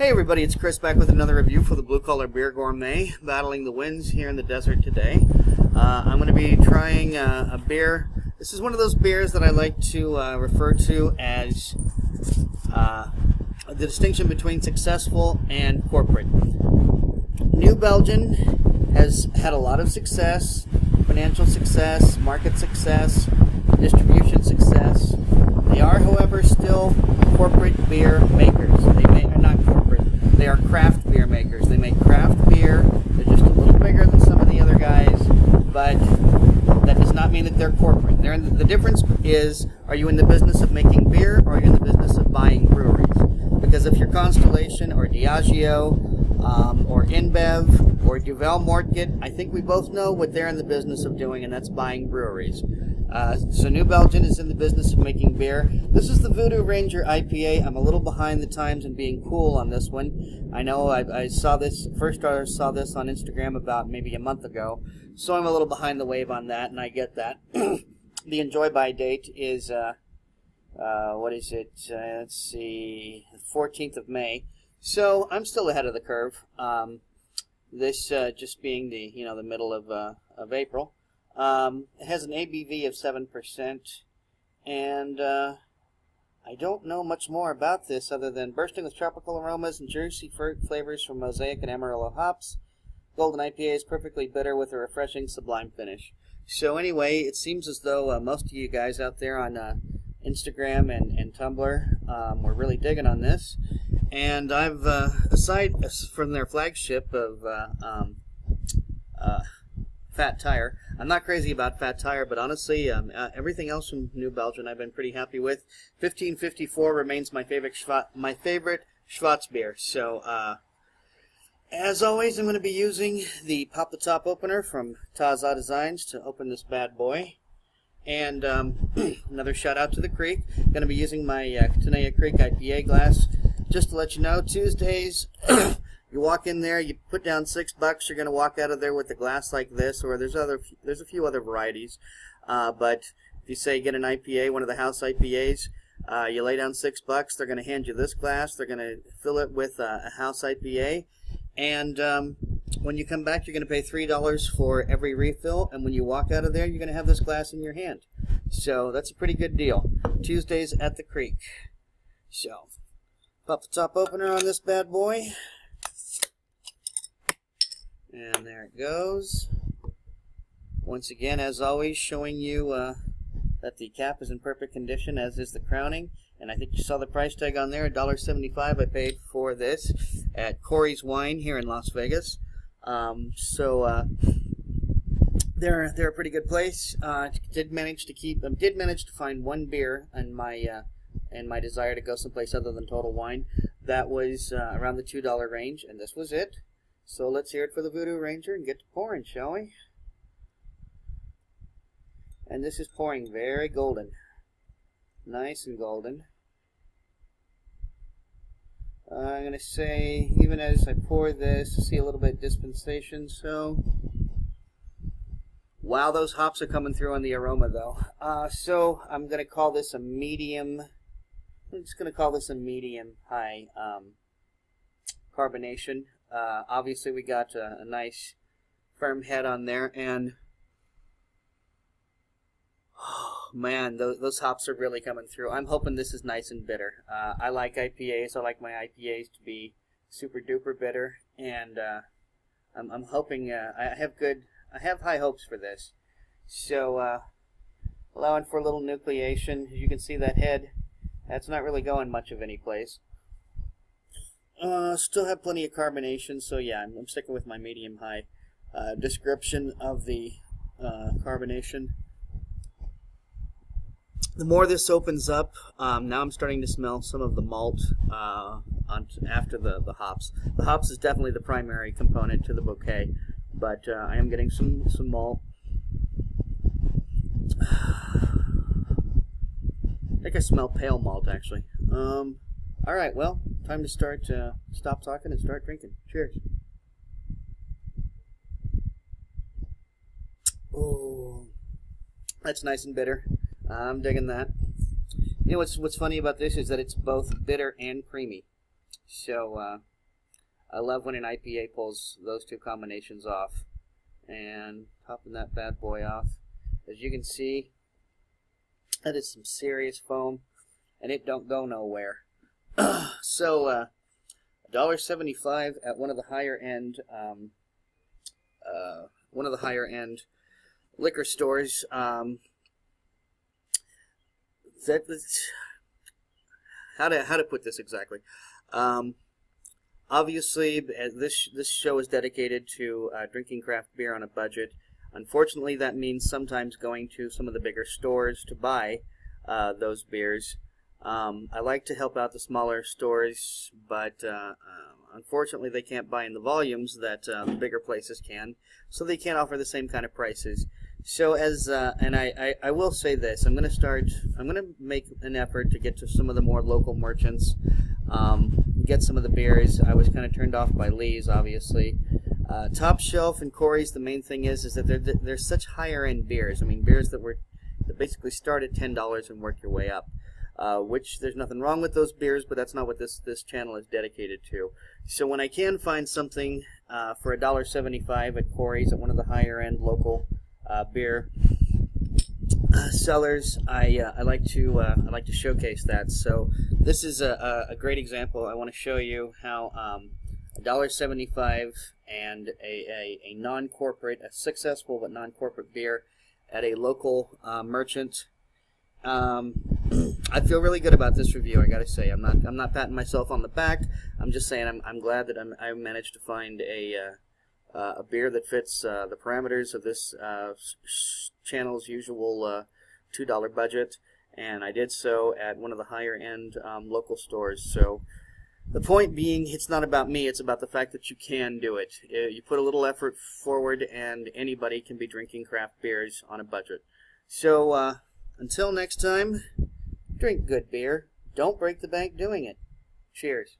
Hey everybody, it's Chris back with another review for the Blue Collar Beer Gourmet, battling the winds here in the desert today. I'm going to be trying a beer. This is one of those beers that I like to refer to as the distinction between successful and corporate. New Belgium has had a lot of success, financial success, market success, distribution success. They are, however, still corporate beer makers. Not corporate. They are craft beer makers. They make craft beer. They're just a little bigger than some of the other guys, but that does not mean that they're corporate. The difference is, are you in the business of making beer, or are you in the business of buying breweries? Because if you're Constellation or Diageo or InBev or Duvel Mortgett, I think we both know what they're in the business of doing, and that's buying breweries. So New Belgium is in the business of making beer. This is the Voodoo Ranger IPA. I'm a little behind the times in being cool on this one. I know I saw this on Instagram about maybe a month ago, so I'm a little behind the wave on that, and I get that. The enjoy by date is, what is it? Let's see, 14th of May. So I'm still ahead of the curve. This just being the middle of April. It has an ABV of 7%, and I don't know much more about this other than bursting with tropical aromas and juicy fruit flavors from Mosaic and Amarillo hops. Golden IPA is perfectly bitter with a refreshing sublime finish. So anyway, it seems as though most of you guys out there on Instagram and Tumblr were really digging on this. And I've, aside from their flagship of Fat Tire, I'm not crazy about Fat Tire, but honestly, everything else from New Belgium I've been pretty happy with. 1554 remains my favorite Schwarz beer. So, as always, I'm going to be using the Pop the Top opener from Taza Designs to open this bad boy. And another shout out to the Creek. Going to be using my Tenaya Creek IPA glass. Just to let you know, Tuesdays, you walk in there, you put down $6, you're going to walk out of there with a glass like this, or there's a few other varieties. But if you say get an IPA, one of the house IPAs, you lay down $6, they're going to hand you this glass, they're going to fill it with a house IPA, and when you come back, you're going to pay $3 for every refill, and when you walk out of there, you're going to have this glass in your hand. So that's a pretty good deal. Tuesdays at the Creek. So, pop the top opener on this bad boy. And there it goes. Once again, as always, showing you that the cap is in perfect condition, as is the crowning. And I think you saw the price tag on there, $1.75 I paid for this at Corey's Wine here in Las Vegas. They're a pretty good place. Did manage to find one beer in my desire to go someplace other than Total Wine that was around the $2 range, and this was it. So let's hear it for the Voodoo Ranger and get to pouring, shall we? And this is pouring very golden. Nice and golden. I'm going to say, even as I pour this, I see a little bit of dispensation, so... Wow, those hops are coming through on the aroma, though. So I'm going to call this a medium... I'm just going to call this a medium-high carbonation. Obviously, we got a nice firm head on there, and oh, man, those hops are really coming through. I'm hoping this is nice and bitter. I like IPAs. I like my IPAs to be super duper bitter, and I'm hoping I have high hopes for this. So allowing for a little nucleation. As you can see, that head, that's not really going much of any place. Still have plenty of carbonation, so yeah, I'm sticking with my medium-high description of the carbonation. The more this opens up, now I'm starting to smell some of the malt after the hops. The hops is definitely the primary component to the bouquet, but I am getting some malt. I think I smell pale malt, actually. Alright, well, time to stop talking and start drinking. Cheers. Oh, that's nice and bitter. I'm digging that. You know what's funny about this is that it's both bitter and creamy. So I love when an IPA pulls those two combinations off. And popping that bad boy off. As you can see, that is some serious foam, and it don't go nowhere. So, $1.75 at one of the higher end liquor stores. How to put this exactly? Obviously, this show is dedicated to drinking craft beer on a budget. Unfortunately, that means sometimes going to some of the bigger stores to buy those beers. I like to help out the smaller stores, but unfortunately they can't buy in the volumes that the bigger places can, so they can't offer the same kind of prices. So and I will say this, I'm going to make an effort to get to some of the more local merchants, get some of the beers. I was kind of turned off by Lee's, obviously. Top Shelf and Corey's, the main thing is that they're such higher end beers. I mean, beers that basically start at $10 and work your way up. Which there's nothing wrong with those beers, but that's not what this channel is dedicated to. So when I can find something for $1.75 at Corey's, at one of the higher end local beer sellers, I like to showcase that. So this is a great example. I want to show you how $1.75 and a non-corporate, a successful but non-corporate beer at a local merchant. I feel really good about this review. I gotta say, I'm not patting myself on the back. I'm just saying I'm glad that I managed to find a beer that fits the parameters of this channel's usual $2 budget, and I did so at one of the higher end local stores. So the point being, it's not about me, it's about the fact that you can do it. You put a little effort forward and anybody can be drinking craft beers on a budget. So until next time, drink good beer. Don't break the bank doing it. Cheers.